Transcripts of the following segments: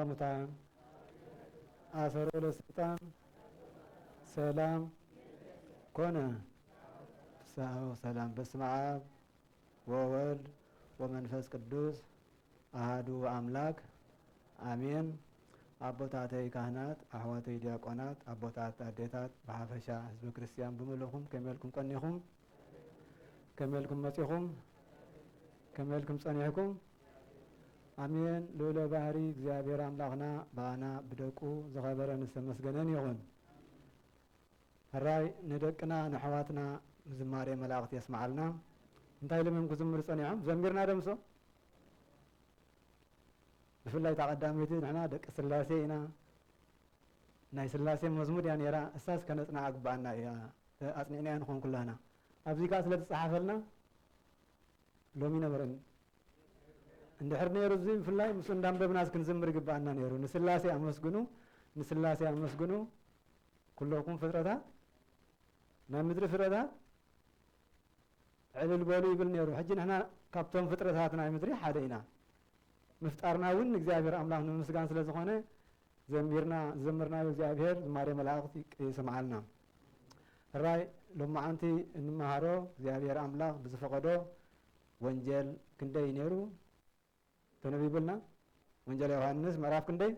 ሙታን አሰሮ ለሰይጣን ሰላም ኮነ። ፍስሐ ሰላም። በስመ አብ ወወልድ ወመንፈስ ቅዱስ አሐዱ አምላክ አሜን። አቦታተይ ካህናት፣ አሕዋተይ ዲያቆናት፣ አቦታት አዴታት፣ በሓፈሻ ህዝበ ክርስቲያን ብምልኹም ከመልኩም ቀኒኹም፣ ከመልኩም መጺኹም፣ ከመልኩም ጸኒሕኩም። አሜን። ልዑለ ባህሪ እግዚአብሔር አምላኽና ባና ብደቁ ዝኸበረን ዝተመስገነን ይኹን። ሕራይ ንደቅና ንኣሕዋትና ዝማሬ መላእኽቲ የስማዓልና እንታይ ልምም ክዝምር ጸኒዖም ዘሚርና ደምሶ ብፍላይ ተቐዳሚቲ ንሕና ደቂ ስላሴ ኢና። ናይ ስላሴ መዝሙር እያ ነራ እሳስ ከነጽናዓ ግባአና እያ ኣጽኒዕናያ ንኾን ኩላና ኣብዚ ከዓ ስለ ተፀሓፈልና ሎሚ ነበረን እንድሕር ነይሩ እዚ ብፍላይ ምስ እንዳንበብናስ ክንዝምር ይግባአና ነይሩ። ንስላሴ ኣመስግኑ፣ ንስላሴ ኣመስግኑ ኩለኩም ፍጥረታት ናይ ምድሪ ፍጥረታት ዕልል በሉ ይብል ነይሩ። ሕጂ ንሕና ካብቶም ፍጥረታት ናይ ምድሪ ሓደ ኢና። ምፍጣርና እውን እግዚአብሔር አምላክ ንምስጋን ስለ ዝኾነ ዘሚርና ዘምርናዮ እግዚአብሔር ዝማሬ መላእኽቲ ይሰምዓልና። ሕራይ ሎማዓንቲ እንመሃሮ እግዚአብሔር አምላክ ብዝፈቀዶ ወንጀል ክንደይ ነይሩ ተነቢብልና ወንጀል ዮሐንስ ምዕራፍ ክንደይ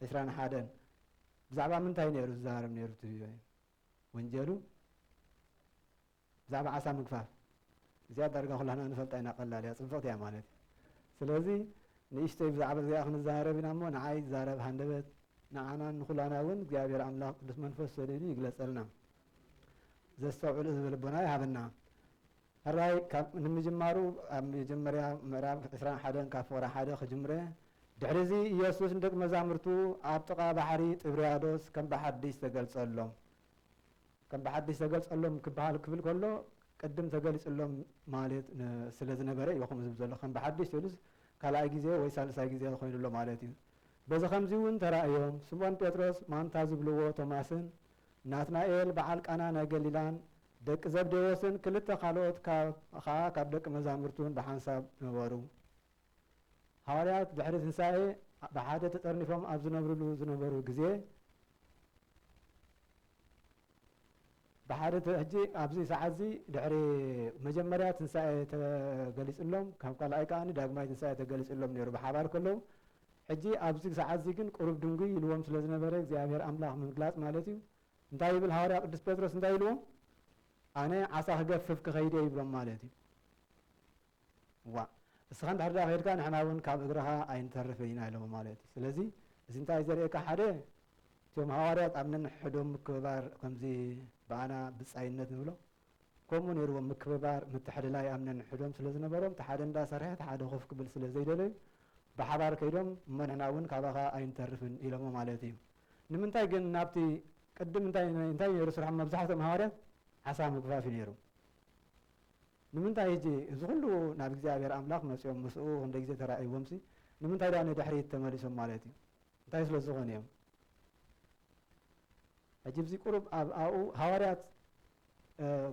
21 ብዛዕባ ምንታይ ነይሩ ዝዛረብ ነይሩ ወንጀሉ ብዛዕባ ዓሳ ምግፋፍ እዚኣ ዳርጋ ኩላና ንፈልጣ ኢና ቀላል እያ ፅብቕቲ እያ ማለት እዩ። ስለዚ ንእሽተይ ብዛዕባ እዚኣ ክንዛረብ ኢና እሞ ንዓይ ዛረብ ሃንደበት ንዓና ንኩላና እውን እግዚአብሔር አምላክ ቅዱስ መንፈስ ሰሊሉ ይግለጸልና ዘስተውዕሉ ዝብል ቦና ይሃበና። ሕራይ ንምጅማሩ ኣብ መጀመርያ ምዕራፍ 21 ካብ ፍቕሪ 1 ክጅምረ ድሕሪ እዚ ኢየሱስ ንደቂ መዛሙርቱ ኣብ ጥቓ ባሕሪ ጥብርያዶስ ከም ብሓዲስ ተገልጸሎም ክበሃል ክብል ከሎ ቅድም ተገሊጽሎም ማለት ስለ ዝነበረ ይኹም ዝብል ዘሎ ከም ብሓዲስ ትብሉስ ካልኣይ ግዜ ወይ ሳልሳይ ግዜ ኮይኑሎ ማለት እዩ። በዚ ከምዚ እውን ተራእዮም ስምዖን ጴጥሮስ ማንታ ዝብልዎ ቶማስን ናትናኤል በዓል ቃና ናይ ገሊላን ደቂ ዘብዴዎስን ክልተ ካልኦት ከዓ ካብ ደቂ መዛሙርቱን ብሓንሳብ ነበሩ። ሃዋርያት ድሕሪ ትንሳኤ ብሓደ ተጠርኒፎም ኣብ ዝነበሩ ግዜ ብሓደ ሕጂ ኣብዚ ሰዓት እዚ ድሕሪ መጀመርያ ትንሳኤ ተገሊጽሎም ካብ ካልኣይ ከዓኒ ዳግማይ ትንሳኤ ተገሊጽሎም ነይሩ ብሓባር ከለዉ ሕጂ ኣብዚ ሰዓት እዚ ግን ቁሩብ ድንጉይ ይልዎም ስለ ዝነበረ እግዚአብሔር አምላክ ምግላጽ ማለት እዩ። እንታይ ይብል ሃዋርያ ቅዱስ ጴጥሮስ እንታይ ይልዎም ኣነ ዓሳ ክገፍፍ ክኸይደ ይብሎም ማለት እዩ። ዋ እስኻ እንድሕር ዳ ከይድካ ንሕና እውን ካብ እግርኻ ኣይንተርፍን ኢና ኢሎም ማለት እዩ። ስለዚ እዚ እንታይ ዘርእየካ ሓደ እቶም ሃዋርያት ኣብ ነንሕዶም ምክብባር ከምዚ ብኣና ብፃይነት ንብሎ ከምኡ ነይርዎም ምክብባር ምትሕልላይ ኣብ ነንሕዶም ስለ ዝነበሮም ተሓደ እንዳሰርሐ ተሓደ ኮፍ ክብል ስለ ዘይደለዩ ብሓባር ከይዶም እሞ ንሕና እውን ካባኻ ኣይንተርፍን ኢሎሞ ማለት እዩ። ንምንታይ ግን ናብቲ ቅድም እንታይ ነይሩ ስርሖም መብዛሕትኦም ሃዋርያት ዓሳ ምግፋፍ ነይሩ። ንምንታይ ሕጂ እዚ ኩሉ ናብ እግዚኣብሔር ኣምላክ መፅኦም ምስኡ ክንደ ግዜ ተራእይዎምሲ ንምንታይ ዳ ንድሕሪት ተመሊሶም ማለት እዩ። እንታይ ስለ ዝኾነ እዮም ሕጂ ብዚ ቁሩብ ኣብኡ ሃዋርያት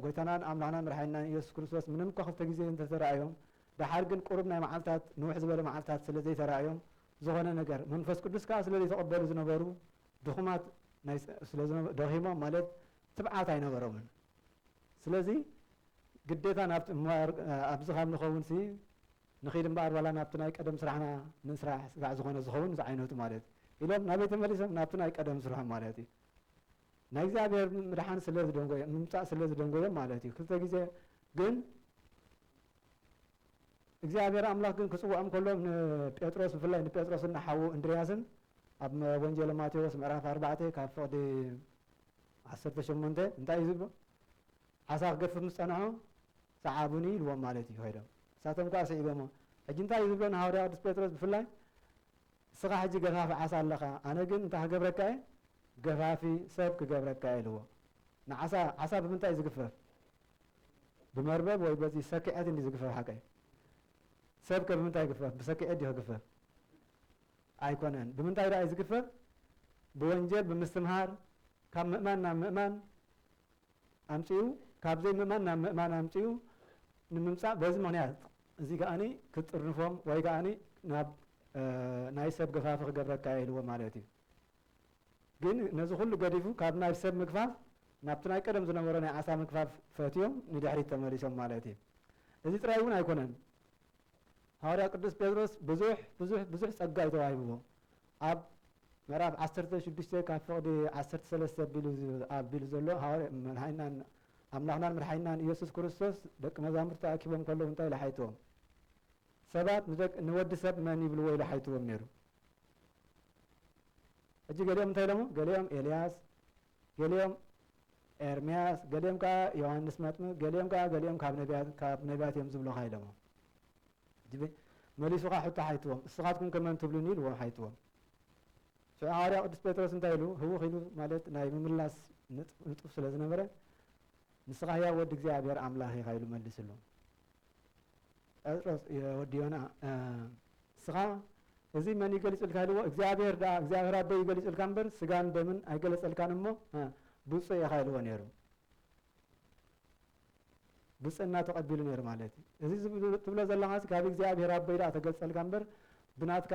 ጎይታናን ኣምላኽናን መድሓኒናን ኢየሱስ ክርስቶስ ምንም እኳ ክልተ ግዜ እንተተራእዮም ድሓር ግን ቁሩብ ናይ መዓልታት ንውሕ ዝበለ መዓልታት ስለ ዘይተራእዮም ዝኾነ ነገር መንፈስ ቅዱስ ከዓ ስለ ዘይተቐበሉ ዝነበሩ ድኹማት ደኺሞም ማለት ትብዓት ኣይነበሮምን። ስለዚ ግዴታ ኣብዚ ካብ ንኸውን ሲ ንኺድ እምበኣር ባላ ናብቲ ናይ ቀደም ስራሕና ንስራሕ ስጋዕ ዝኾነ ዝኸውን እዚ ዓይነቱ ማለት ኢሎም ናበይ ተመሊሶም ናብቲ ናይ ቀደም ስርሖም ማለት እዩ። ናይ እግዚአብሔር ምድሓን ስለ ዝደንጎዮም ምምፃእ ስለ ዝደንጎዮም ማለት እዩ። ክልተ ግዜ ግን እግዚአብሔር ኣምላክ ግን ክፅውዖም ከሎም ንጴጥሮስ ብፍላይ ንጴጥሮስን ሓዉ እንድርያስን ኣብ ወንጀል ማቴዎስ ምዕራፍ 4 ካብ ፍቕዲ 18 እንታይ እዩ ዝብሎ ዓሳ ክገፍፍ ምስ ፀንሖ ሰዓቡኒ ኢልዎም ማለት እዩ። ኮይዶም እሳቶም ኳ ስዒቦሞ ሕጂ እንታይ እዩ ዝብሎ ንሃዋርያ ቅዱስ ጴጥሮስ ብፍላይ እስኻ ሕጂ ገፋፊ ዓሳ ኣለኻ ኣነ ግን እንታይ ክገብረካ እየ ገፋፊ ሰብ ክገብረካ ኢልዎ። ንዓሳ ብምንታይ ዝግፈፍ ብመርበብ ወይ በዚ ሰኪዐት እንዲ ዝግፈፍ ሓቀ ሰብ ብምንታይ ይግፈፍ ብሰኪዐት ዲ ክግፈፍ ኣይኮነን። ብምንታይ ዳ እዩ ዝግፈፍ ብወንጀል ብምስትምሃር ካብ ምእማን ናብ ምእማን ኣምፅኡ ካብ ዘይ ምእማን ናብ ምእማን ኣምፅኡ ንምምፃእ በዚ ምክንያት እዚ ከዓኒ ክጥርንፎም ወይ ከዓኒ ናብ ናይ ሰብ ገፋፍ ክገብረካ ኢልዎ ማለት እዩ ግን ነዚ ኩሉ ገዲፉ ካብ ናይ ሰብ ምግፋፍ ናብቲ ናይ ቀደም ዝነበረ ናይ ዓሳ ምግፋፍ ፈትዮም ንድሕሪት ተመሊሶም ማለት እዩ እዚ ጥራይ እውን ኣይኮነን ሐዋርያ ቅዱስ ጴጥሮስ ብዙሕ ጸጋ ተዋሂብዎ ኣብ ምዕራፍ 16 ካብ ፍቕዲ 13 ኣቢሉ ዘሎ ኣምላኽናን መድሓኒናን ኢየሱስ ክርስቶስ ደቂ መዛሙርቱ ተኣኪቦም ከለዉ እንታይ ኢሉ ሓይትዎም ሰባት ንወዲ ሰብ መን ይብልዎ ኢሉ ሓይትዎም ነይሩ ሕጂ ገሊኦም እንታይ ኢሎሞ ገሊኦም ኤልያስ ገሊኦም ኤርምያስ ገሊኦም ከዓ ዮሃንስ መጥምቅ ገሊኦም ከዓ ገሊኦም ካብ ነቢያት እዮም ዝብለካ ኢሎሞ መሊሱ ከዓ ሕቶ ሓይትዎም እስኻትኩም ከመን ትብሉኒ ኢልዎም ሓይትዎም ሐዋርያ ቅዱስ ጴጥሮስ እንታይ ኢሉ ህውኽ ኢሉ ማለት ናይ ምምላስ ንጡፍ ስለ ዝነበረ ንስኻ ህያው ወዲ እግዚኣብሔር ኣምላኽ ኢኻ ኢሉ መሊስሉ ጴጥሮስ ወዲ ዮና እስኻ እዚ መን ይገሊፅልካ ኢልዎ እግዚኣብሔር ኣበይ ይገሊፅልካ እምበር ስጋን ደምን ኣይገለፀልካን እሞ ብፁዕ ኢኻ ኢልዎ ነይሩ ብፅዕና ተቐቢሉ ነይሩ ማለት እዩ እዚ ትብሎ ዘለኻ ካብ እግዚኣብሔር ኣበይ ዳ ተገልፀልካ እምበር ብናትካ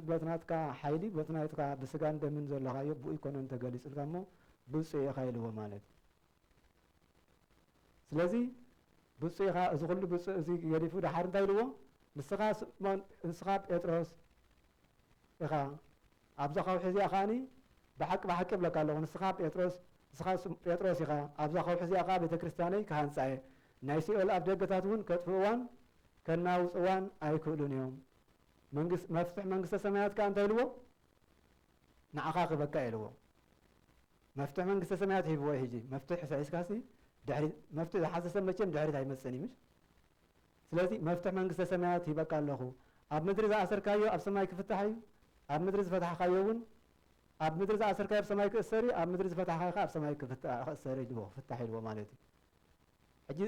በትናትካ ሓይሊ በትናትካ ብስጋን ደምን ዘለኻዮ ብኡ ይኮነን ተገሊፅልካ እሞ ብፁዕ ኢኻ ኢልዎ ማለት እዩ ስለዚ ብፁዕ ኢኻ እዚ ኩሉ ብፁዕ እዚ ገዲፉ ድሓር እንታይ ኢልዎ ንስኻ ጴጥሮስ ኢኻ ኣብዛ ከውሒ እዚኣ ከዓኒ ብሓቂ ብለካ ኣለኹ ንስኻ ጴጥሮስ ኢኻ ኣብዛ ከውሒ እዚኣ ከዓ ቤተ ክርስቲያነይ ክሃንፃየ ናይ ሲኦል ኣብ ደገታት እውን ከጥፍእዋን ከናውፅዋን ኣይክእሉን እዮም መፍትሕ መንግስተ ሰማያት ከዓ እንታይ ኢልዎ ንዓኻ ክበካ ኢልዎ መፍትሕ መንግስተ ሰማያት ሂብዎ ሕጂ መፍትሕ ስዒስካሲ መፍትሕ ዝሓዘ ሰብ መቸም ድሕሪት ኣይመፅን እዩ ስለዚ መፍትሕ መንግስተ ሰማያት ሂበካ ኣለኹ ኣብ ምድሪ ዝኣሰርካዮ ኣብ ሰማይ ክፍታሕ እዩ ኣብ ምድሪ ዝፈታሕካዮ እውን ኣብ ምድሪ ዝኣሰርካዮ ኣብ ሰማይ ክእሰር እዩ ኣብ ምድሪ ዝፈታሕካዮ ኣብ ሰማይ ክእሰር ኢልዎ ክፍታሕ ኢልዎ ማለት እዩ ሕጂ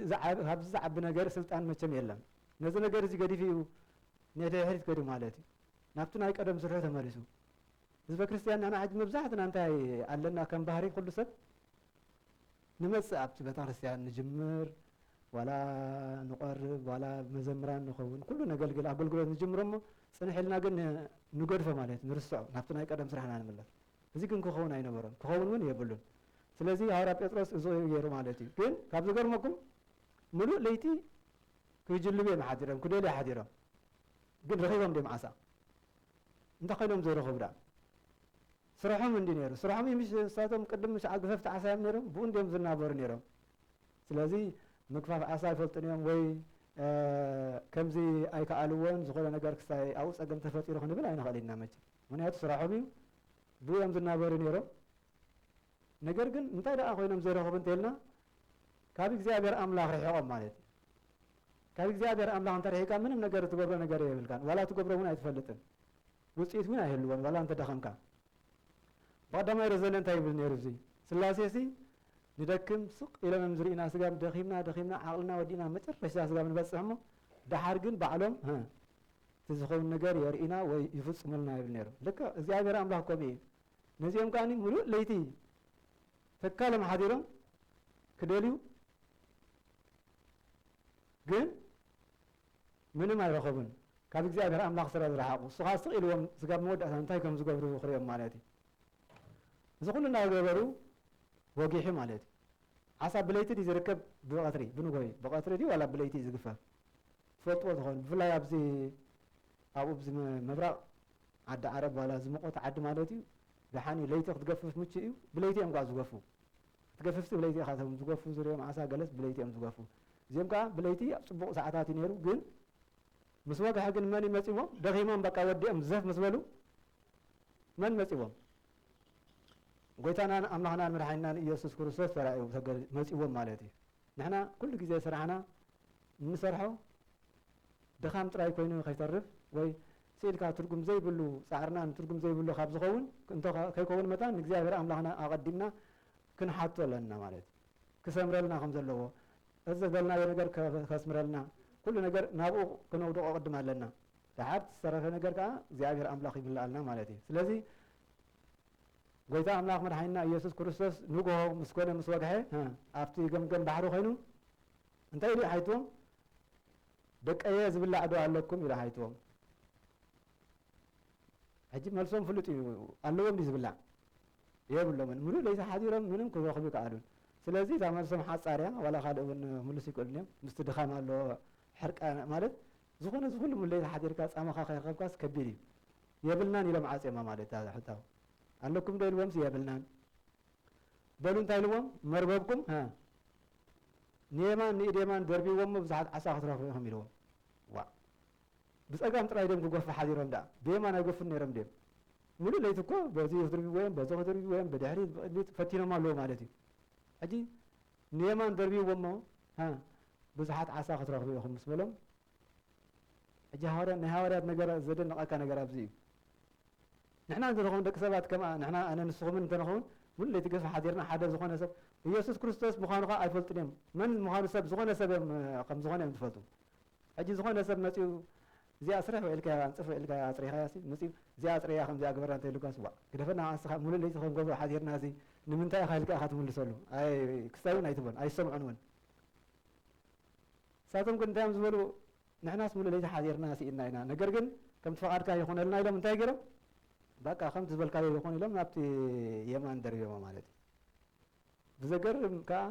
ካብዚ ዝዓቢ ነገር ስልጣን መቸም የለን ነዚ ነገር እዚ ገዲፍ እዩ ንድሕሪት ከዱ ማለት እዩ ናብቲ ናይ ቀደም ስርሑ ተመሊሱ ህዝበ ክርስቲያን ንሕና ሕጂ መብዛሕትና እንታይ ኣለና ከም ባህሪ ኩሉ ሰብ ንመፅእ ኣብቲ ቤተ ክርስቲያን ንጅምር ዋላ ንቆርብ ዋላ መዘምራን ንኸውን ኩሉ ነገልግል ኣገልግሎት ንጅምሮ እሞ ፅንሕ ኢልና ግን ንገድፎ ማለት ንርስዖ ናብቲ ናይ ቀደም ስራሕና ንምለስ እዚ ግን ክኸውን ኣይነበሮን ክኸውን እውን የብሉን ስለዚ ሐዋርያ ጴጥሮስ እዚ ገይሩ ማለት እዩ ግን ካብ ዝገርመኩም ሙሉእ ለይቲ ክጅልቡ እዮም ሓዲሮም ክደልዩ ሓዲሮም ግን ረኺቦም ደ መዓሳ እንታይ ኮይኖም ዘይረኸቡ ዳ ስራሖም እንዲ ነይሩ ስራሖም ምስ ሳቶም ቅድም ገፈፍቲ ዓሳ እዮም ነይሮም ብኡ እንዲኦም ዝናበሩ ነይሮም ስለዚ ምግፋፍ ዓሳ ይፈልጡን እዮም ወይ ከምዚ ኣይከኣልዎን ዝኾነ ነገር ክሳይ ኣብኡ ፀገም ተፈጢሩ ክንብል ኣይንኽእል ኢና መቸ ምክንያቱ ስራሖም እዩ ብኡ እዮም ዝናበሩ ነይሮም ነገር ግን እንታይ ደኣ ኮይኖም ዘይረኸቡ እንተኢልና ካብ እግዚኣብሔር ኣምላኽ ርሒቖም ማለት እዩ ካብ እግዚኣብሔር ኣምላኽ እንተርሒቕካ ምንም ነገር ትገብሮ ነገር የብልካን ዋላ ትገብሮ እውን ኣይትፈልጥን ውፅኢት እውን ኣይህልዎን ዋላ እንተደኸምካ ብቀዳማይ ረዘለ እንታይ ይብል ነይሩ እዚ ስላሴ ሲ ንደክም ስቕ ኢሎም እዮም ዝርኢና ስጋ ደኺምና ዓቕልና ወዲእና መጨረሻ ስጋ ንበፅሕ እሞ ድሓር ግን ባዕሎም እቲ ዝኸውን ነገር የርኢና ወይ ይፍፅሙልና ይብል ነይሩ ልክ እግዚኣብሔር ኣምላኽ ከምኡ እዩ ነዚኦም ከዓኒ ሙሉእ ለይቲ ተካሎም ሓዲሮም ክደልዩ ግን ምንም ኣይረኸቡን ካብ እግዚኣብሔር ኣምላኽ ስረ ዝረሓቑ ስኻ ስቕ ኢልዎም ስጋ መወዳእታ እንታይ ከም ዝገብሩ ክርዮም ማለት እዩ እዚ ኩሉ እናገበሩ ወጊሑ ማለት እዩ ዓሳ ብለይቲ ዲ ዝርከብ ብቀትሪ ብንጎይ ብቀትሪ ዲ ዋላ ብለይቲ ዝግፈፍ ትፈልጥዎ ትኾኑ ብፍላይ ኣብዚ ኣብኡ ብዚ ምብራቕ ዓዲ ዓረብ ዋላ ዝመቆት ዓዲ ማለት እዩ ብሓኒ ለይቲ ክትገፍፍ ምቹ እዩ ብለይቲ እዮም ከዓ ዝገፉ ትገፍፍቲ ብለይቲ ኢኻ ቶም ዝገፉ ዝርኦም ዓሳ ገለስ ብለይቲ እዮም ዝገፉ እዚኦም ከዓ ብለይቲ ኣብ ፅቡቕ ሰዓታት እዩ ነይሩ ግን ምስ ወግሐ ግን መን ይመፂዎም ደኺሞም በቃ ወዲኦም ዘፍ ምስ በሉ መን መፂዎም ጎይታናን ኣምላኽናን መድሓኒናን ኢየሱስ ክርስቶስ ተራእዩ መፂዎም ማለት እዩ ንሕና ኩሉ ግዜ ስራሕና እንሰርሖ ድኻም ጥራይ ኮይኑ ከይተርፍ ወይ ስኢልካ ትርጉም ዘይብሉ ፃዕርናን ትርጉም ዘይብሉ ካብ ዝኸውን ከይከውን መጣን ንእግዚኣብሔር ኣምላኽና ኣቐዲምና ክንሓቶ ኣለና ማለት እዩ ክሰምረልና ከም ዘለዎ እዚ ዘበልናዮ ነገር ከስምረልና ኩሉ ነገር ናብኡ ክነውድቆ ቅድም ኣለና ድሓር ዝሰረፈ ነገር ከዓ እግዚኣብሔር ኣምላኽ ይብላኣልና ማለት እዩ ስለዚ ጎይታ ኣምላኽ መድሓኒና ኢየሱስ ክርስቶስ ንግሆ ምስ ኮነ ምስ ወግሐ ኣብቲ ገምገም ባሕሪ ኮይኑ እንታይ ኢሉ ሓይትዎም ደቀየ ዝብላዕ ዶ ኣለኩም ኢሉ ሓይትዎም ሕጂ መልሶም ፍሉጥ እዩ ኣለዎም ዲ ዝብላዕ የብሎምን ሙሉእ ለይታ ሓዲሮም ምንም ክረኽቡ ይከኣሉን ስለዚ እዛ መልሶም ሓፃርያ ዋላ ካልእ እውን ምሉስ ይክእሉን እዮም ምስቲ ድኻም ኣለዎ ሕርቃ ማለት ዝኾነ ዝኩሉ ሙለይታ ሓዲርካ ፃመኻ ከይረኸብካስ ከቢድ እዩ የብልናን ኢሎም ዓፅማ ማለት ሕታው ኣለኩም ዶ ኢልዎምስ የብልናን በሉ እንታይ ኢልዎም መርበብኩም ንየማን ንኢድየማን ደርቢዎሞ ብዙሓት ዓሳ ክትረኽቡ ኢኹም ኢልዎም ዋ ብፀጋም ጥራይ ደም ክጎፍ ሓዲሮም ዳ ብየማን ኣይጎፍን ነይሮም ድም ሙሉእ ለይቲ እኮ በዚ ክትርቢ ወይም በዚ ክትርቢ ወይም ብድሕሪት ብቅድሚት ፈቲኖም ኣለዎ ማለት እዩ ሕጂ ንየማን ደርቢዎሞ ብዙሓት ዓሳ ክትረኽቡ ኢኹም ምስ በሎም ሕጂ ናይ ሃዋርያት ነገር ዘደንቐካ ነገር ኣብዚ እዩ ንሕና እንተንኸውን ደቂ ሰባት ከማ ንሕና ኣነ ንስኹምን እንተንኸውን ሙሉእ ለይቲ ገዝፊ ሓዲርና ሓደ ዝኾነ ሰብ ኢየሱስ ክርስቶስ ምዃኑ ኸ ኣይፈልጡን እዮም መን ምዃኑ ሰብ ዝኾነ ሰብ እዮም ከም ዝኾነ እዮም ትፈልጡ ሕጂ ዝኾነ ሰብ መፂኡ እዚኣ ስራሕ ውዕልካ ኣንፅፍ ውዕልካ ኣፅሪኻ ሲ መፂኡ እዚኣ ኣፅሪያ ከምዚኣ ግበራ እንተኢሉካስ ዋ ግደፈና ኣንስኻ ሙሉእ ለይቲ ከም ገዝኦ ሓዲርና እዚ ንምንታይ ኢኻ ኢልካ ኢኻ ትምልሰሉ ኣይ ክስታይ እውን ኣይትበል ኣይሰምዑን እውን ሳቶም ግን እንታይ እዮም ዝበሉ ንሕናስ ሙሉእ ለይቲ ሓዲርና ሲኢልና ኢና ነገር ግን ከምቲ ፈቓድካ ይኹነልና ኢሎም እንታይ ገይሮም በቃ ከምቲ ዝበልካዮ ይኹን ኢሎም ናብቲ የማን ደርቢሞ ማለት እዩ ብዘገርም ከዓ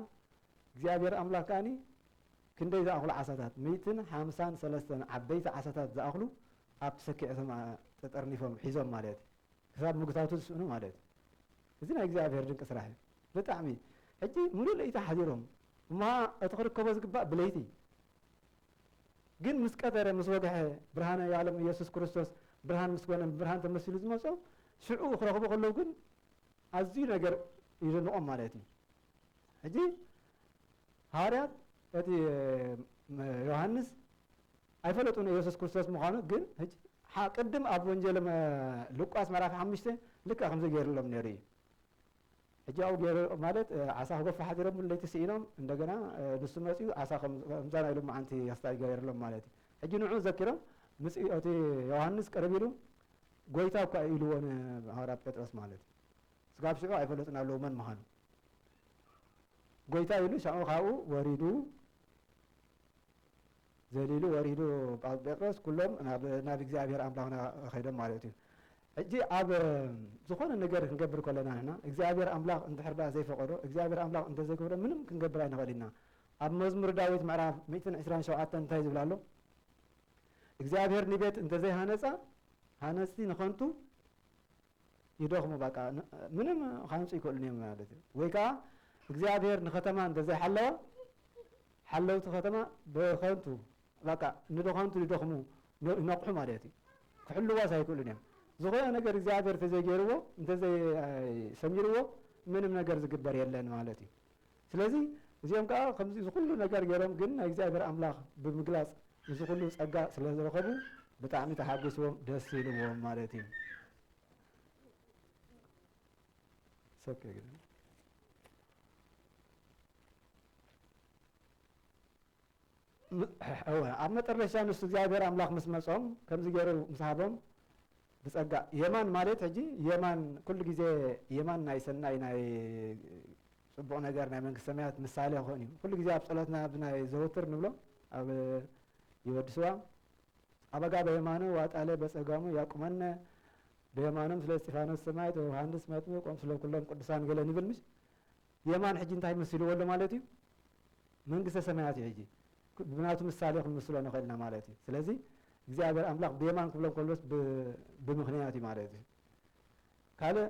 እግዚኣብሔር ኣምላኽ ከዓኒ ክንደይ ዝኣኽሉ ዓሳታት 153 ዓበይቲ ዓሳታት ዝኣኽሉ ኣብቲ ሰኪዕቶም ተጠርኒፎም ሒዞም ማለት እዩ ክሳብ ምግታቱ ዝስእኑ ማለት እዩ እዚ ናይ እግዚኣብሔር ድንቂ ስራሕ እዩ ብጣዕሚ ሕጂ ሙሉእ ለይቲ ሓዲሮም እማ እቲ ክርከቦ ዝግባእ ብለይቲ ግን ምስ ቀተረ ምስ ወግሐ ብርሃነ የዓለም ኢየሱስ ክርስቶስ ብርሃን ምስ ኮነ ብርሃን ተመሲሉ ዝመፅኦ ሽዑ ክረኽቡ ከለዉ ግን ኣዝዩ ነገር ይደንቖም ማለት እዩ ሕጂ ሃዋርያት እቲ ዮሃንስ ኣይፈለጡን ኢየሱስ ክርስቶስ ምዃኑ ግን ቅድም ኣብ ወንጀል ሉቃስ ምዕራፍ 5 ልክዕ ከምዚ ገይሩሎም ነይሩ እዩ ሕጂ ኣብኡ ገይሩ ማለት ዓሳ ክጎፋ ሓዲሮም ሙሉእ ለይቲ ስኢኖም እንደገና ንሱ መፅኡ ዓሳ ከምዛና ኢሉ መዓንቲ ያስታይ ገይሩሎም ማለት እዩ ሕጂ ንዑ ዘኪሮም እቲ ዮሃንስ ቀረብ ኢሉ ጎይታ እኳ ኢልዎ ሃዋርያ ጴጥሮስ ማለት እዩ ስጋብ ሽዑ ኣይፈለጡን ኣለዉ መን ምዃኑ ጎይታ ኢሉ ሻዑ ካብኡ ወሪዱ ዘሊሉ ወሪዱ ጴጥሮስ ኩሎም ናብ እግዚኣብሔር ኣምላኽና ኸይዶም ማለት እዩ ሕጂ ኣብ ዝኾነ ነገር ክንገብር ከለና ንሕና እግዚኣብሔር ኣምላኽ እንድሕር ዳ ዘይፈቐዶ እግዚኣብሔር ኣምላኽ እንተዘይገብሮ ምንም ክንገብር ኣይንኽእል ኢና ኣብ መዝሙር ዳዊት ምዕራፍ 127 እንታይ ዝብላ ኣሎ እግዚኣብሔር ንቤት እንተዘይሃነፃ ሃነፅቲ ንኸንቱ ይደኽሙ በቃ ምንም ካንፁ ይክእሉን እዮም ማለት እዩ ወይ ከዓ እግዚኣብሔር ንከተማ እንተዘይሓለወ ሓለውቲ ከተማ ብኸንቱ በቃ ንድኸንቱ ይደኽሙ ይነቕሑ ማለት እዩ ክሕልዋስ ኣይክእሉን እዮም ዝኾነ ነገር እግዚኣብሔር እንተዘይገይርዎ እንተዘይሰሚርዎ ምንም ነገር ዝግበር የለን ማለት እዩ ስለዚ እዚኦም ከዓ ከምዚ ዝኩሉ ነገር ገይሮም ግን ናይ እግዚኣብሔር ኣምላኽ ብምግላፅ እዚ ኩሉ ፀጋ ስለ ዝረኸቡ ብጣዕሚ ተሓጊስዎም ደስ ይልዎም ማለት እዩ ኣብ መጨረሻ ንሱ እግዚኣብሔር ኣምላኽ ምስ መፅኦም ከምዚ ገይሩ ምስ ሃቦም ብፀጋ የማን ማለት ሕጂ የማን ኩሉ ግዜ የማን ናይ ሰናይ ናይ ፅቡቕ ነገር ናይ መንግስቲ ሰማያት ምሳሌ ክኾን እዩ ኩሉ ግዜ ኣብ ፀሎትና ብናይ ዘወትር ንብሎ ኣብ ይወድስዋ ኣበጋ በየማኑ ዋጣለ በፀጋሙ ያቁመነ በየማኖም ስለ እስጢፋኖስ ሰማዕት ወዮሃንስ መጥምቅ ስለ ኩሎም ቅዱሳን ገለ ንብል ምስ የማን ሕጂ እንታይ መስልዎ ኣሎ ማለት እዩ መንግስተ ሰማያት እዩ ሕጂ ብናቱ ምሳሌ ክንምስሎ ንኽእልና ማለት እዩ ስለዚ እግዚኣብሔር ኣምላኽ ብየማን ክብሎም ከሎስ ብምክንያት እዩ ማለት እዩ ካልእ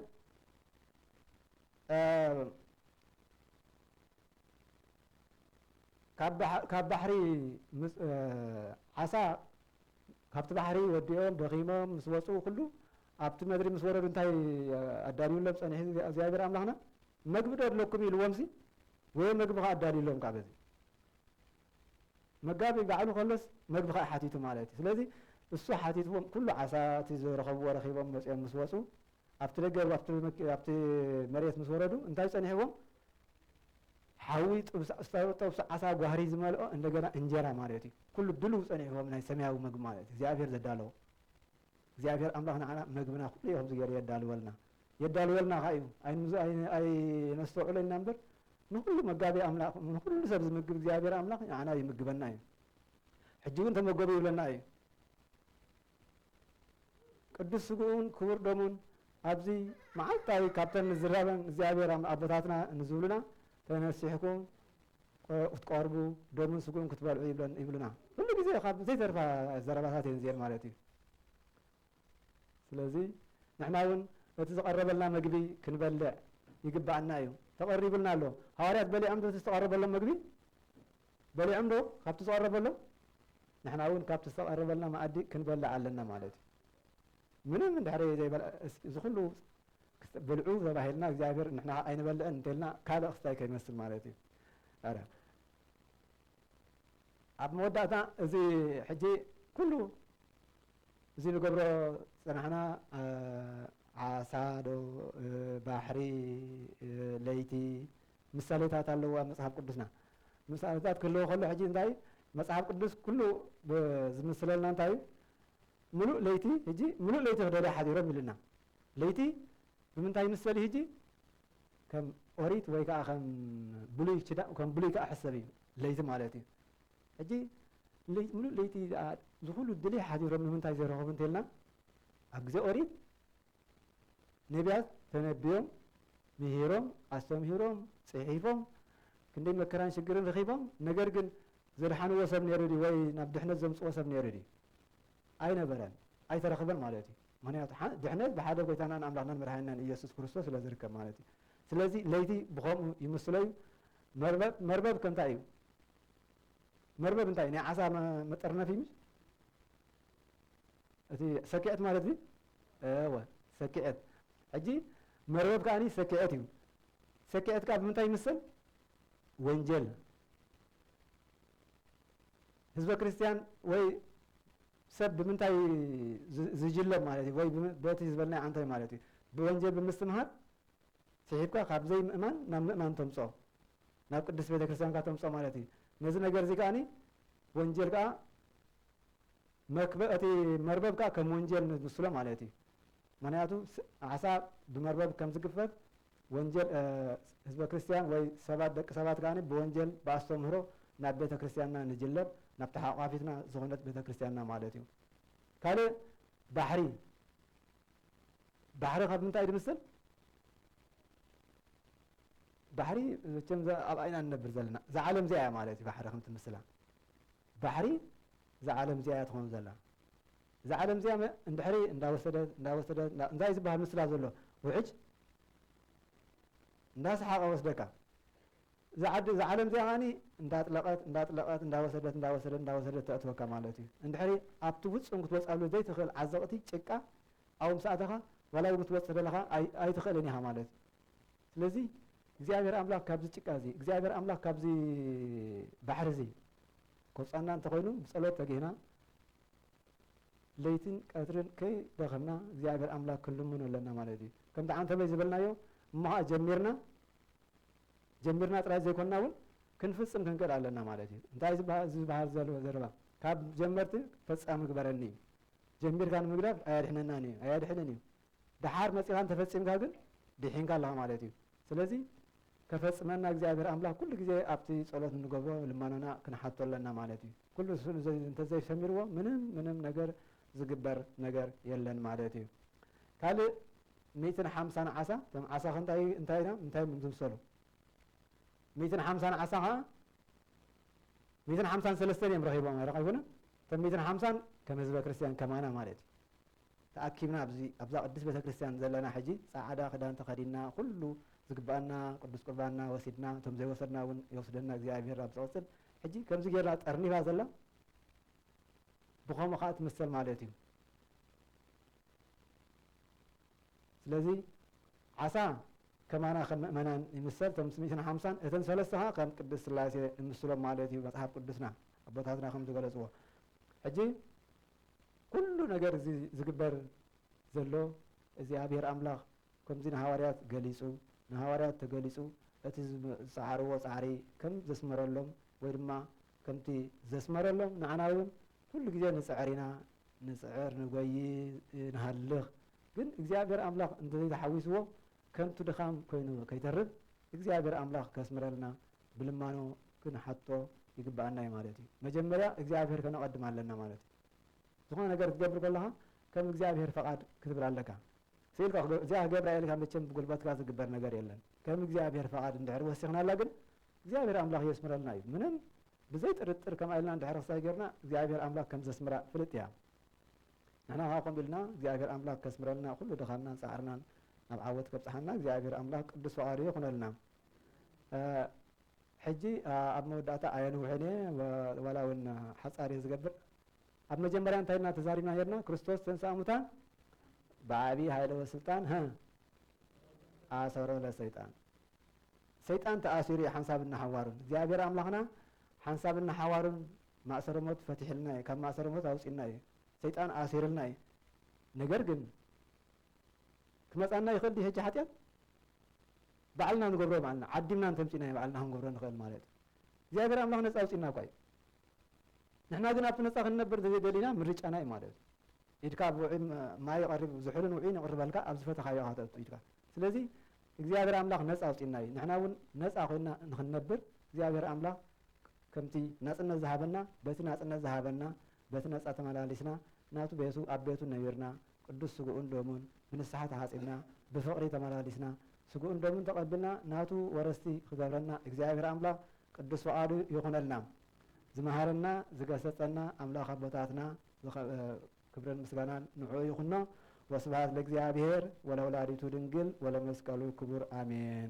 ካብ ባሕሪ ዓሳ ካብቲ ባሕሪ ወዲኦም ደኺሞም ምስ ወፁ ኩሉ ኣብቲ መድሪ ምስ ወረዱ እንታይ ኣዳልዩሎም ፀኒሑ እግዚኣብሔር ኣምላኽና መግቢ ዶ ኣለኩም ኢልዎምሲ ወይ መግቢ ኸ ኣዳልዩሎም ካብ በዚ መጋቢ ባዕሉ ከሎስ መግቢ ኸ ሓቲቱ ማለት እዩ ስለዚ እሱ ሓቲትዎም ኩሉ ዓሳ እቲ ዝረኸብዎ ረኺቦም መፅኦም ምስ ወፁ ኣብቲ ደገ ኣብቲ መሬት ምስ ወረዱ እንታይ ፀኒሕዎም ሓዊ ጥብሲ ዓሳ ጓህሪ ዝመልኦ እንደገና እንጀራ ማለት እዩ ኩሉ ድልው ፀኒሕዎም ናይ ሰማያዊ መግቢ ማለት እዩ እግዚኣብሔር ዘዳለዎ እግዚኣብሔር ኣምላኽ ንዓና መግብና ኩሉ እዮም ዝገይሩ የዳልወልና ካ እዩ ኣይነስተውዕሎ ኢና እምበር ንኩሉ መጋቢ ኣምላኽ ንኩሉ ሰብ ዝምግብ እግዚኣብሔር ኣምላኽ ንዓና ይምግበና እዩ ሕጂ እውን ተመገቡ ይብለና እዩ ቅዱስ ስጉኡን ክቡር ደሙን ኣብዚ መዓልታዊ ካብተን ዝራበን እግዚአብሔር ኣቦታትና ንዝብሉና ተነሲሕኩም ክትቀርቡ ደሙን ስጉኡን ክትበልዑ ይብሉና ኩሉ ግዜ ካብ ዘይተርፋ ዘረባታት እየን እዚአን ማለት እዩ ስለዚ ንሕና እውን እቲ ዝቐረበልና ምግቢ ክንበልዕ ይግባአና እዩ ተቐሪቡልና ኣሎ ሐዋርያት በሊዖም ዶ ዝተቐረበሎም ምግቢ በሊዖም ዶ ካብቲ ዝቐረበሎም ንሕና እውን ካብቲ ዝተቐረበልና መኣዲ ክንበልዕ ኣለና ማለት እዩ ምንም እንድሕሪ ዘይበልዕ እዚ ኩሉ ብልዑ ተባሂልና እግዚአብሔር ንሕና ኣይንበልዕን እንተልና ካልእ ክስታይ ከይመስል ማለት እዩ ኣረ ኣብ መወዳእታ እዚ ሕጂ ኩሉ እዚ ንገብሮ ፀናሕና ዓሳ ዶ ባሕሪ ለይቲ ምሳሌታት ኣለዎ ኣብ መጽሓፍ ቅዱስና ምሳሌታት ክህልዎ ከሎ ሕጂ እንታይ መጽሓፍ ቅዱስ ኩሉ ዝምስለልና እንታይ እዩ ሙሉእ ለይቲ ሕጂ ሙሉእ ለይቲ ክደልያ ሓዲሮም ኢሉና ለይቲ ብምንታይ ይምሰል ሕጂ ከም ኦሪት ወይ ከዓ ከም ብሉይ ከዓ ሕሰብ እዩ ለይቲ ማለት እዩ ሕጂ ሙሉእ ለይቲ ዝኩሉ ድልይ ሓዲሮም ንምንታይ ዘይረኸቡ እንተልና ኣብ ግዜ ኦሪት ነቢያት ተነቢዮም ምሂሮም ኣስተምሂሮም ፅሒፎም ክንደይ መከራን ሽግርን ረኺቦም ነገር ግን ዘድሓንዎ ሰብ ነይሩ ዲ ወይ ናብ ድሕነት ዘምፅዎ ሰብ ነይሩ ዲ ኣይነበረን ኣይተረኽበን ማለት እዩ ምክንያቱ ድሕነት ብሓደ ጎይታናን ኣምላኽናን መድሓኒናን ኢየሱስ ክርስቶስ ስለ ዝርከብ ማለት እዩ ስለዚ ለይቲ ብከምኡ ይምስሎ እዩ መርበብ ከምንታይ እዩ መርበብ እንታይ ናይ ዓሳ መጠርነፊ ምስ እቲ ሰኪዐት ማለት እዩ ወ ሰኪዐት ሕጂ መርበብ ከዓኒ ሰኪዐት እዩ ሰኪዐት ከዓ ብምንታይ ይምስል ወንጀል ህዝበ ክርስቲያን ወይ ሰብ ብምንታይ ዝጅለም ማለት እዩ ወይ በቲ ዝበልና አንታይ ማለት እዩ ብወንጀል ብምስትምሃር ስሒብካ ካብ ዘይ ምእማን ናብ ምእማን ተምፅኦ ናብ ቅዱስ ቤተ ክርስቲያን ካ ተምፅኦ ማለት እዩ ነዚ ነገር እዚ ከዓኒ ወንጀል ከዓ እቲ መርበብ ከዓ ከም ወንጀል ምስሎ ማለት እዩ ምክንያቱ ዓሳ ብመርበብ ከም ዝግፈፍ ወንጀል ህዝበ ክርስቲያን ወይ ሰባት ደቂ ሰባት ከዓኒ ብወንጀል ብኣስተምህሮ ናብ ቤተ ክርስቲያንና ንጅለብ ናብ ተሓቋፊትና ዝኾነት ቤተ ክርስቲያንና ማለት እዩ ካልእ ባሕሪ ካብ ምንታይ ድምስል ባሕሪ ቸም ኣብ ኣይና ንነብር ዘለና እዛ ዓለም እዚኣ እያ ማለት እዩ ባሕሪ ከም ትምስላ ባሕሪ እዛ ዓለም እዚኣ እያ ትኾን ዘላ እዛ ዓለም እዚኣ እንድሕሪ እንዳወሰደት እንታይ ዝበሃል ምስላ ዘሎ ውሕጅ እንዳሰሓቐ ወስደካ እዛ ዓለም እዚኣ ኸዓኒ እንዳወሰደት ተእትወካ ማለት እዩ እንድሕሪ ኣብቲ ውፅም ክትወፃሉ ዘይትኽእል ዓዘቕቲ ጭቃ ኣብኡ ምሳኣተኻ ዋላ ክትወፅእ ዘለኻ ኣይትኽእልን ኢኻ ማለት እዩ ስለዚ እግዚአብሔር ኣምላኽ ካብዚ ጭቃ እዚ እግዚአብሔር ኣምላኽ ካብዚ ባሕሪ እዚ ከውፃና እንተኮይኑ ብፀሎት ተጊህና ለይትን ቀትርን ከይደኸምና እግዚአብሔር ኣምላኽ ክንልምኖ ኣለና ማለት እዩ ከምቲ ዓንተበይ ዝበልናዮ እሞኸ ጀሚርና ጥራይ ዘይኮንና እውን ክንፍፅም ክንክእል ኣለና ማለት እዩ እንታይ ዝበሃል ዘረባ ካብ ጀመርቲ ፈፃሚ ግበረኒ እዩ ጀሚርካ ንምግዳፍ ኣያድሕነናን እዩ ኣያድሕንን እዩ ድሓር መፂኻ እንተፈፂምካ ግን ድሒንካ ኣለኻ ማለት እዩ ስለዚ ከፈፅመና እግዚአብሔር ኣምላኽ ኩሉ ግዜ ኣብቲ ጸሎት እንገብሮ ልማኖና ክንሓቶ ኣለና ማለት እዩ ኩሉ እንተዘይሰሚርዎ ምንም ነገር ዝግበር ነገር የለን ማለት እዩ ካልእ 150 ዓሳ እቶም ዓሳ እንታይ ምትምሰሉ 150 ዓሳ ከዓ 153 እዮም ረኺቦም ኣይኮነ እቶም 150 ከም ህዝበ ክርስቲያን ከማና ማለት እዩ ተኣኪብና ኣብዛ ቅዱስ ቤተ ክርስቲያን ዘለና ሕጂ ፃዕዳ ክዳን ተኸዲና ኩሉ ዝግባአና ቅዱስ ቁርባንና ወሲድና እቶም ዘይወሰድና እውን ይወስደና እግዚአብሔር ኣብ ዝቕፅል ሕጂ ከምዚ ጌርና ጠርኒፋ ዘላ ብኸምኡ ከዓ ትምሰል ማለት እዩ ስለዚ ዓሳ ከማና ከም ምእመናን ይምሰል እቶም 150 እተን ሰለስተ ከዓ ከም ቅዱስ ስላሴ ይምስሎም ማለት እዩ መፅሓፍ ቅዱስና ኣቦታትና ከም ዝገለፅዎ ሕጂ ኩሉ ነገር እዚ ዝግበር ዘሎ እግዚአብሔር ኣምላኽ ከምዚ ንሃዋርያት ገሊፁ ንሃዋርያት ተገሊፁ እቲ ዝፀዓርዎ ፃዕሪ ከም ዘስመረሎም ወይ ድማ ከምቲ ዘስመረሎም ንዓና እውን ኩሉ ግዜ ንፅዕር ኢና ንፅዕር ንጎይ ንሃልኽ ግን እግዚአብሔር ኣምላኽ እንተዘይተሓዊስዎ ከምቱ ድኻም ኮይኑ ከይተርፍ እግዚአብሔር ኣምላኽ ከስምረልና ብልማኖ ክንሓቶ ይግባአና እዩ ማለት እዩ መጀመርያ እግዚአብሔር ከነቐድም ኣለና ማለት እዩ ዝኾነ ነገር ትገብር ከለኻ ከም እግዚአብሔር ፈቃድ ክትብል ኣለካ ስኢልካ እዚኣ ገብራ ኢልካ መቸም ጉልበትካ ዝግበር ነገር የለን ከም እግዚአብሔር ፈቃድ እንድሕር ወሲኽናላ ግን እግዚአብሔር አምላክ የስምረልና እዩ ምንም ብዘይ ጥርጥር ከም ኢልና እንድሕር ክሳይ ጌርና እግዚአብሔር አምላክ ከም ዘስምራ ፍልጥ እያ ንሕና ካብkom ኢልና እግዚአብሔር አምላክ ከስምረልና ኩሉ ድኻምናን ፃዕርናን ናብ ዓወት ከብፅሓና እግዚአብሔር አምላክ ቅዱስ ፈቃዱ ይኹነልና ሕጂ ኣብ መወዳእታ ኣየንውሕን ወላ እውን ሓፃር እየ ዝገብር ኣብ መጀመርያ እንታይ ና ተዛሪብና ሄድና ክርስቶስ ተንሥአ እሙታን ብዓብዪ ሃይለ ወስልጣን ኣሰሮ ለሰይጣን ሰይጣን ተኣሲሩ እዩ ሓንሳብና ሓዋሩን እግዚአብሔር አምላኽና ሓንሳብና ሓዋሩን ማእሰረ ሞት ፈቲሕልና እዩ ካብ ማእሰረ ሞት ኣውፂና እዩ ሰይጣን ኣሲሩልና እዩ ነገር ግን ክመፃና ይኽእል ሕጂ ሓጢአት ባዕልና ንገብሮ ባዕልና ዓዲምና እንተምፂና ባዕልና ክንገብሮ ንኽእል ማለት እዩ እግዚአብሔር አምላክ ነፃ ኣውፂና እኳ እዩ ንሕና ግን ኣብቲ ነፃ ክንነብር ዘይደሊና ምርጫና እዩ ማለት እዩ ኢድካ ብውዒ ማይ ቀሪብ ዝሑልን ውዒን ይቕርበልካ ኣብ ዝፈተኻዮ ካተእቱ ኢድካ ስለዚ እግዚአብሔር አምላክ ነፃ ኣውፂና እዩ ንሕና እውን ነፃ ኮይና ንክንነብር እግዚአብሔር አምላክ ከምቲ ናፅነት ዝሃበና በቲ ናፅነት ዝሃበና በቲ ነፃ ተመላሊስና ናቱ ቤቱ ኣብ ቤቱ ነቢርና ቅዱስ ስጉኡን ደሙን ብንስሓ ተሓፂብና ብፍቕሪ ተመላሊስና ስጉኡን ደሙን ተቐብልና ናቱ ወረስቲ ክገብረና እግዚአብሔር አምላክ ቅዱስ ፈቃዱ ይኹነልና ዝመሃረና ዝገሰፀና አምላክ ኣቦታትና ክብርን ምስጋናን ንዕኡ ይኹኖ ወስብሐት ለእግዚአብሔር ወለወላዲቱ ድንግል ወለመስቀሉ ክቡር አሜን